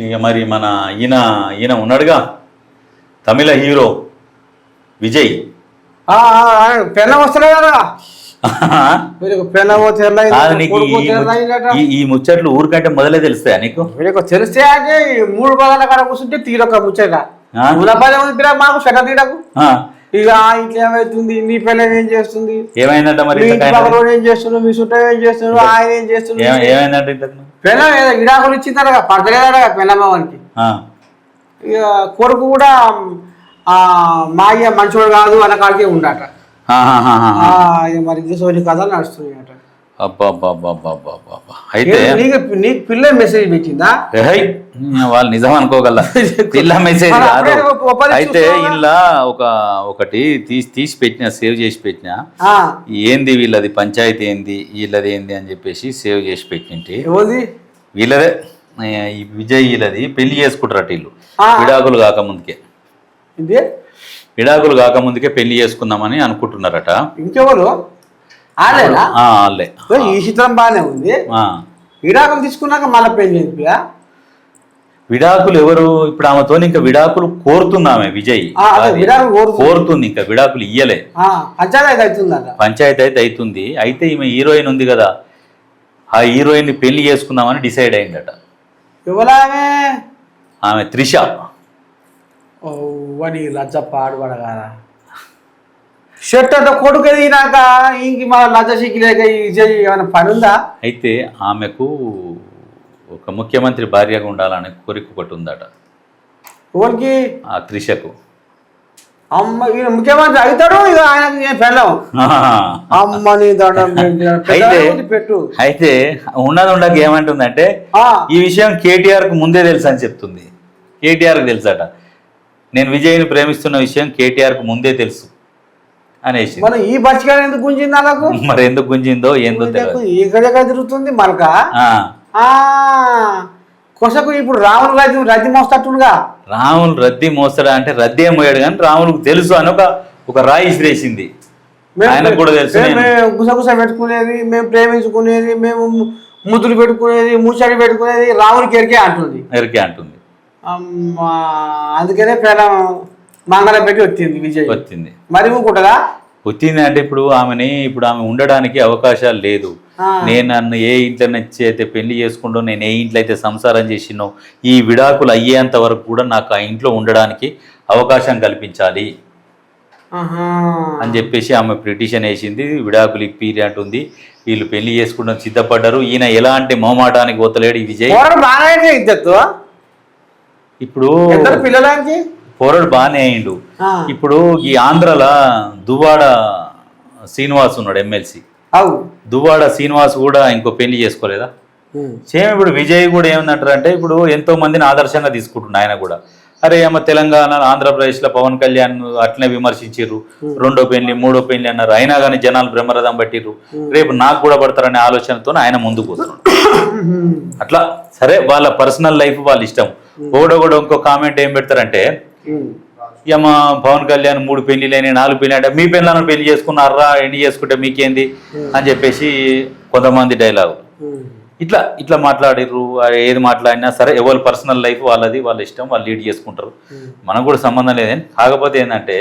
ఇక మరి మన ఈయన ఈయన ఉన్నాడుగా తమిళ హీరో విజయ్. పెళ్ళం వస్తలే కదా పెళ్ళమో ఈ ముచ్చట్లు ఊరికంటే మొదలే తెలుస్తాయా నీకు? తెలిస్తే అంటే 3 పదాల కాడ కూర్చుంటే తీరొక ముచ్చట మాకు సెట తీరకు. ఇక ఇంట్లో ఏమవుతుంది, నీ పిల్లలు ఏం చేస్తుంది, ఏమైందంట మరి ఏం చేస్తున్నావు, మీ చుట్టూ ఏం చేస్తున్నావు, ఆయన ఏం చేస్తున్నాడు, ఏమైందంటే పిల్లలు విడాకులు ఇచ్చిందట పడతలేదట పిల్లమ్మకి. ఇక కొడుకు కూడా మా అయ్య మంచోడు కాదు అన్న కాడికే ఉండట. మరి సోని కథలు నడుస్తున్నాయట. అయితే నీకు పిల్ల మెసేజ్ పెట్టిందా? వాళ్ళు నిజం అనుకోగల పిల్ల మెసేజ్ కాదు. అయితే ఇలా ఒకటి తీసి పెట్టినా, సేవ్ చేసి పెట్టినా. ఏంది వీళ్ళది పంచాయతీ ఏంది, వీళ్ళది ఏంది అని చెప్పేసి సేవ్ చేసి పెట్టింటి. వీళ్ళదే విజయ్ వీళ్ళది పెళ్లి చేసుకుంటారట వీళ్ళు విడాకులు కాకముందుకే. విడాకులు కాకముందుకే పెళ్లి చేసుకుందామని అనుకుంటున్నారట. ఇంకెవరు? వాళ్ళే. ఈ చిత్రం బాగానే ఉంది. విడాకులు తీసుకున్నాక మళ్ళీ పెళ్లి. విడాకులు ఎవరు ఇప్పుడు ఆమెతో ఇంకా విడాకులు కోరుతున్నామే విజయ్ కోరుతుంది, ఇంకా విడాకులు ఇయ్యలే. పంచాయతీ అయితే అవుతుంది. అయితే ఈమె హీరోయిన్ ఉంది కదా, ఆ హీరోయిన్ పెళ్లి చేసుకుందామని డిసైడ్ అయిందట. ఆమె త్రిష. లజ్జ పాడుపడగారా షర్ట్ అంతా కొడుకు ఎదిగినాక ఇంక మన లజ్జ సిగ్గులేక ఏమైనా పని ఉందా? అయితే ఆమెకు ఒక ముఖ్యమంత్రి భార్యగా ఉండాలనే కోరిక ఒకటి ఉందట. ఎవరికి? ఆ త్రిషకు. అమ్మ ఈయన ముఖ్యమంత్రి అవుతాడు, ఇక ఆయనకు పెళ్ళం. అమ్మని పెట్టు. అయితే ఉన్నది ఉండక ఏమంటుందంటే ఈ విషయం కేటీఆర్ కు ముందే తెలుసు అని చెప్తుంది. కేటీఆర్ కు తెలుసట, నేను విజయ్ని ప్రేమిస్తున్న విషయం కేటీఆర్ కు ముందే తెలుసు అనేసి. మరి ఈ బచ్చిగా ఎందుకు గుంజింది అలాగూ? మరి ఎందుకు గుంజిందో ఏందో తెలియదు. ఇక్కడ తిరుగుతుంది మనక కొసకు. ఇప్పుడు రాములు రద్దీ మోస్తట్టుగా. రాములు రద్దీ మోస్తాడా అంటే రద్దీ ఏం పోయాడు కానీ రాములకు తెలుసు అని ఒక రాయి ఇసిరేసింది. ఆయనకు కూడా తెలుసు. మేము గుసగుస పెట్టుకునేది, మేము ప్రేమించుకునేది, మేము ముద్దులు పెట్టుకునేది, ముచ్చడి పెట్టుకునేది రాముడికి ఎరికే అంటుంది. అందుకనే పేరం మంగళ పెట్టి వచ్చింది విజయ్. వచ్చింది మరి కూడా వచ్చింది అంటే ఇప్పుడు ఆమె ఉండడానికి అవకాశాలు లేదు. నేను నన్ను ఏ ఇంట్లో నచ్చి అయితే పెళ్లి చేసుకుంటూ నేను ఏ ఇంట్లో అయితే సంసారం చేసినో ఈ విడాకులు అయ్యేంత వరకు కూడా నాకు ఆ ఇంట్లో ఉండడానికి అవకాశం కల్పించాలి అని చెప్పేసి ఆమె పిటిషన్ వేసింది. విడాకులు ఇప్పి అంటుంది. వీళ్ళు పెళ్లి చేసుకుంటాం సిద్ధపడ్డారు. ఈయన ఎలాంటి మోమాటానికి పోతలేడు ఈ విజయ్. ఇప్పుడు పిల్లలకి పోరాడు బాగానే అయిండు. ఇప్పుడు ఈ ఆంధ్రాల దువ్వాడ శ్రీనివాస్ ఉన్నాడు ఎమ్మెల్సీ. దువ్వాడ శ్రీనివాస్ కూడా ఇంకో పెళ్లి చేసుకోలేదా? సేమ్ ఇప్పుడు విజయ్ కూడా ఏమంటారంటే ఇప్పుడు ఎంతో మందిని ఆదర్శంగా తీసుకుంటున్నా ఆయన కూడా. అరే అమ్మ తెలంగాణ ఆంధ్రప్రదేశ్లో పవన్ కళ్యాణ్ అట్లనే విమర్శించారు, 2వ పెళ్లి 3వ పెళ్లి అన్నారు. అయినా కానీ జనాలు బ్రహ్మరథం పట్టిర్రు. రేపు నాకు కూడా పడతారనే ఆలోచనతో ఆయన ముందుకు వస్తున్నాడు. అట్లా సరే వాళ్ళ పర్సనల్ లైఫ్ వాళ్ళ ఇష్టం. కూడా ఇంకో కామెంట్ ఏం పెడతారంటే ఇక మా పవన్ కళ్యాణ్ 3 పెళ్లిలేని 4 పెళ్లి అంటే మీ పెళ్ళను పెళ్లి చేసుకున్నారా, ఎన్ని చేసుకుంటే మీకేంది అని చెప్పేసి కొంతమంది డైలాగు. ఇట్లా మాట్లాడిర్రు. ఏది మాట్లాడినా సరే ఎవరి పర్సనల్ లైఫ్ వాళ్ళది, వాళ్ళ ఇష్టం, వాళ్ళు లీడ్ చేసుకుంటారు. మనకు కూడా సంబంధం లేదని. కాకపోతే ఏంటంటే